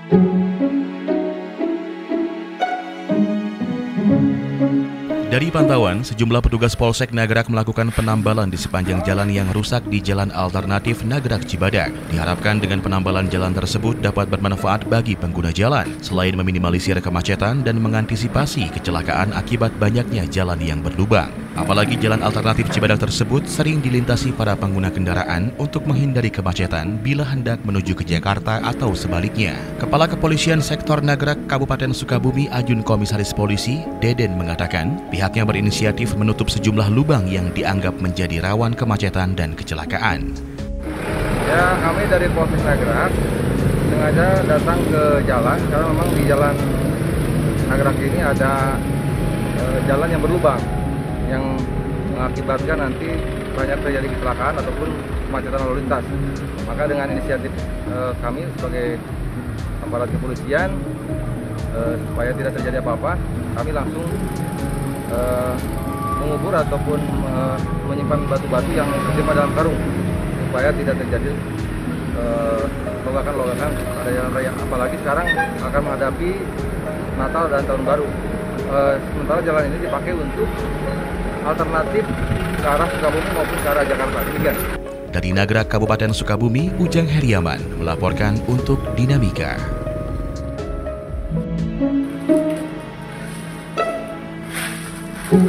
Dari pantauan, sejumlah petugas Polsek Nagrag melakukan penambalan di sepanjang jalan yang rusak di Jalan Alternatif Nagrag Cibadak. Diharapkan dengan penambalan jalan tersebut dapat bermanfaat bagi pengguna jalan, selain meminimalisir kemacetan dan mengantisipasi kecelakaan akibat banyaknya jalan yang berlubang. Apalagi jalan alternatif Cibadak tersebut sering dilintasi para pengguna kendaraan untuk menghindari kemacetan bila hendak menuju ke Jakarta atau sebaliknya. Kepala Kepolisian Sektor Nagrag Kabupaten Sukabumi Ajun Komisaris Polisi Deden mengatakan pihaknya berinisiatif menutup sejumlah lubang yang dianggap menjadi rawan kemacetan dan kecelakaan. Ya, kami dari Polsek Nagrag sengaja datang ke jalan karena memang di jalan Nagrag ini ada jalan yang berlubang yang mengakibatkan nanti banyak terjadi kecelakaan ataupun kemacetan lalu lintas. Maka dengan inisiatif kami sebagai aparat kepolisian supaya tidak terjadi apa-apa, kami langsung mengubur ataupun menyimpan batu-batu yang tersimpan dalam karung supaya tidak terjadi logakan-logakan pada jalan raya. Apalagi sekarang akan menghadapi Natal dan Tahun Baru. Sementara jalan ini dipakai untuk alternatif ke arah Sukabumi maupun ke arah Jakarta. Demikian. Dari Nagrag Kabupaten Sukabumi, Ujang Heriaman melaporkan untuk Dinamika. Oh,